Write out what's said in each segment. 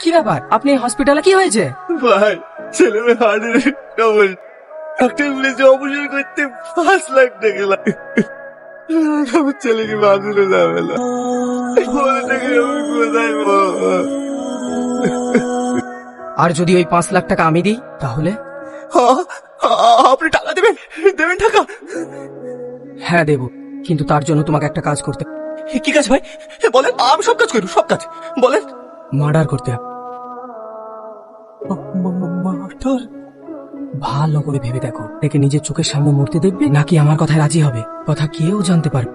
কি ব্যাপার, আপনি হসপিটালে কি হয়েছে? ভাই, ছেলে মেয়ে হার্টের খবর, ডাক্তার বলেছে অপারেশন করতে 5 লাখ টাকা লাগে। আমার ছেলেকে বাঁচানো যাবে না। বলে থেকে আমি কোথায় পাবো? আর যদি ওই 5 লাখ টাকা আমি দিই তাহলে? আপনি টাকা দেবেন? দেবেন টাকা? হ্যাঁ দেব, কিন্তু তার জন্য তোমাকে একটা কাজ করতে। কি কাজ ভাই? বলেন, আমি সব কাজ করি, সব কাজ বলেন। মার্ডার করতে হবে। ভালো করে ভেবে দেখো, একে নিজের চোখের সামনে মরতে দেখবে নাকি আমার কথায় রাজি হবে? কথা কেউ জানতে পারবে।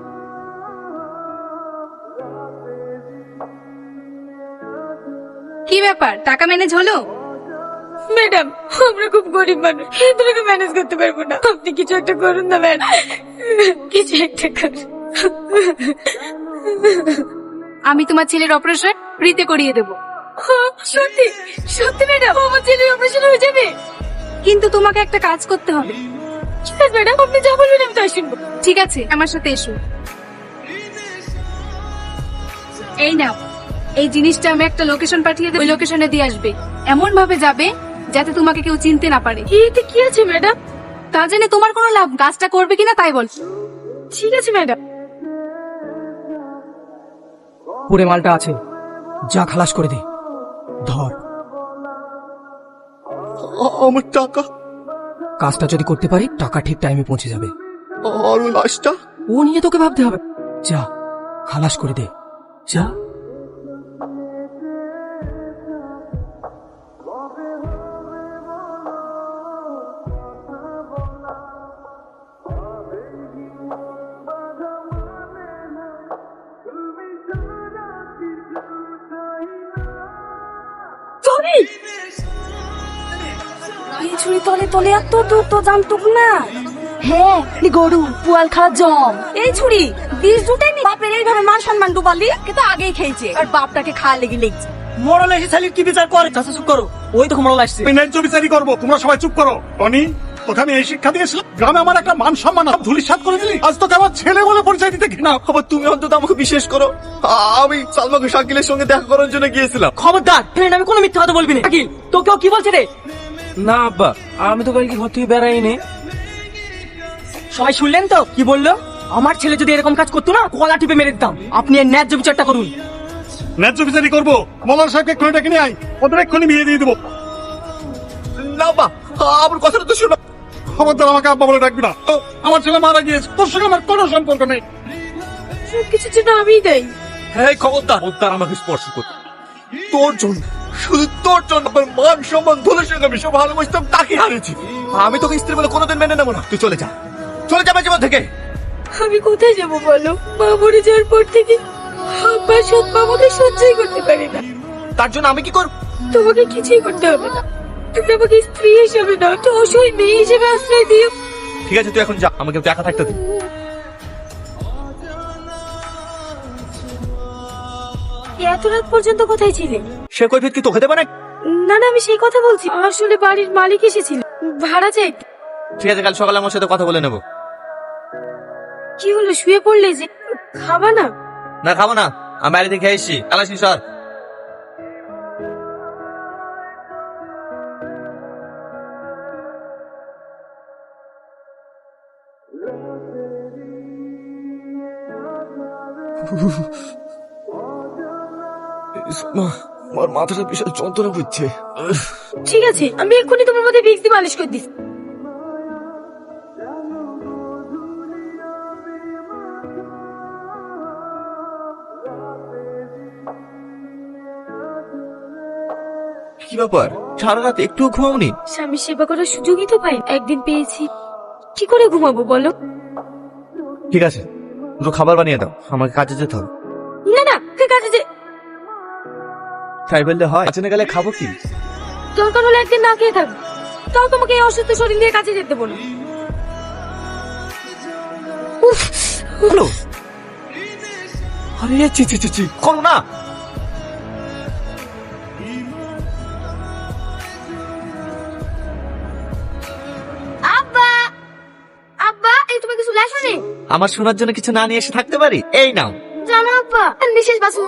কি ব্যাপার, টাকা ম্যানেজ হলো? ম্যাডাম, আমরা খুব গরিব মানুষ, এগুলোকে ম্যানেজ করতে পারবো না। আপনি কিছু একটা করুন না ম্যাডাম, কিছু একটা করুন। আমি তোমার ছেলের অপারেশন ফ্রিতে করিয়ে দেবো। সত্যি সত্যি ম্যাডাম, আমার ছেলের অপারেশন হয়ে যাবে? কিন্তু তোমাকে একটা কাজ করতে হবে। ঠিক আছে ম্যাডাম, আপনি যা বলবেন আমি তাই শুনবো। ঠিক আছে, আমার সাথে এসো। এই নাও, এই জিনিসটা আমি একটা লোকেশন পাঠিয়ে দেবো, ওই লোকেশনে দিয়ে আসবে। এমন ভাবে যাবে যাতে তোমাকে কেউ চিনতে না পারে। এতে কি আছে ম্যাডাম? তা জেনে তোমার কোনো লাভ, কাজটা করবে কিনা তাই বল। ঠিক আছে ম্যাডাম। পুরে মালটা আছে, যা খালাস করে দে। ধর। আমার টাকা কাজটা যদি করতে পারি টাকা ঠিক টাইমে পৌঁছে যাবে। আর লাশটা? ও নিয়ে তোকে ভাবতে হবে। যা খালাস করে দে, যা। এই ছুরি তলে তলে এত দূর তো জানতুক না। হ্যাঁ, গরু পুয়াল খাওয়া জম। এই ছুরি বিষ জুটেনি, বাপের এইভাবে মান সম্মান ডুবালি কিন্তু আগেই খেয়েছে, আর বাপটাকে খাওয়া লেগে লেগেছে। মরল এসে শালির কি বিচার করে? চাচা চুপ করো, ওই তো মরল আসছে। আমি ন্যায্য বিচারই করবো, তোমরা সবাই চুপ করো। টনি, তোকে আমি এই শিক্ষা দিয়েছিলাম, গ্রামে আমার একটা মান সম্মান ধুলিসাৎ করে দিলি। আজ তোকে আমার ছেলে বলে পরিচয় দিতে ঘৃণা। আবার তুমি অন্তত আমাকে বিশ্বাস করো। আমি সালমাকে শাকিলের সঙ্গে দেখা করার জন্য গিয়েছিলাম। খবরদার, ফ্রেন্ড, আমি কোনো মিথ্যা কথা বলবি না। শাকিল, তোকেও কি বলছে রে? না আব্বা, আমি তো কালকে ঘর থেকে বেড়াইনি। সবাই শুনলেন তো কি বললো? আমার ছেলে যদি এরকম কাজ করতো না, গলা টিপে মেরে দিতাম। আপনি এর ন্যায্য বিচারটা করুন। ন্যায্য বিচারই করবো। মলার সাহেবকে এক্ষুনি ডেকে নিয়ে আয়, ওদের এক্ষুনি বিয়ে দিয়ে দেবো। না বা, আমার কথাটা তো শোনো। খবরদার আমাকে আব্বা বলে ডাকবি না। আমার ছেলে মারা গিয়েছে, তোর সঙ্গে আমার কোনো সম্পর্ক নেই। সবকিছুর জন্য আমিই দেই। হ্যাঁ, খবরদার খবরদার আমাকে স্পর্শ কর। তোর জন্য, শুধু তোর জন্য আমার মান সম্মান ধুলের সঙ্গে আমি সব ভালোবাসতাম, তাকে হারিয়েছি। আমি তোকে স্ত্রী বলে কোনোদিন মেনে নেবো না। তুই চলে যা, চলে যাবে জীবন থেকে। আমি কোথায় যাব বলো? মা মরে যাওয়ার পর থেকে আব্বার সৎ আমাকে সহ্যই করতে পারি না। তার জন্য আমি কি করব? তোমাকে কিছুই করতে হবে না, তুমি আমাকে স্ত্রী হিসেবে না, একটা অসহায় মেয়ে হিসেবে আশ্রয় দিও। ঠিক আছে, তুই এখন যা, আমাকে একা থাকতে দে। এত রাত পর্যন্ত কোথায় ছিলে? সে কৈফিয়ত কি তোকে দেবে না? না না, আমি সেই কথা বলছি, আসলে বাড়ির মালিক এসেছিল, ভাড়া চাই। ঠিক আছে, কাল সকালে আমার সাথে কথা বলে নেবো। কি হলো, শুয়ে পড়লে যে? খাবা না? না, খাবো না, আমি বাইরে থেকে এসেছি। কালাসি সর। আমার মাথাটা বিশাল যন্ত্রণা করছে। ঠিক আছে, আমি এক্ষুনি তোমার মধ্যে ভিক্স দিয়ে মালিশ করে দিচ্ছি। কি ব্যাপার, সারা রাত একটু ঘুমাওনি? স্বামী সেবা করার সুযোগই তো পাই, একদিন পেয়েছি, কি করে ঘুমাবো বলো? ঠিক আছে, দুটো খাবার বানিয়ে দাও, আমাকে কাজে যেতে হবে। না না, কাজে যে তাই বললে হয়? কাজে না গেলে খাবো কি? দরকার হলে একদিন না খেয়ে থাকবো, তাও তোমাকে এই অসুস্থ শরীর নিয়ে কাজে যেতে বলো। হ্যালো, আরে চি চি চি চি করো না। আব্বা, আব্বা, এই তুমি কিছু লেখনি? আমার শোনার জন্য কিছু না নিয়ে এসে থাকতে পারি? এই নাও। জানো আব্বা, বিশেষ বাসন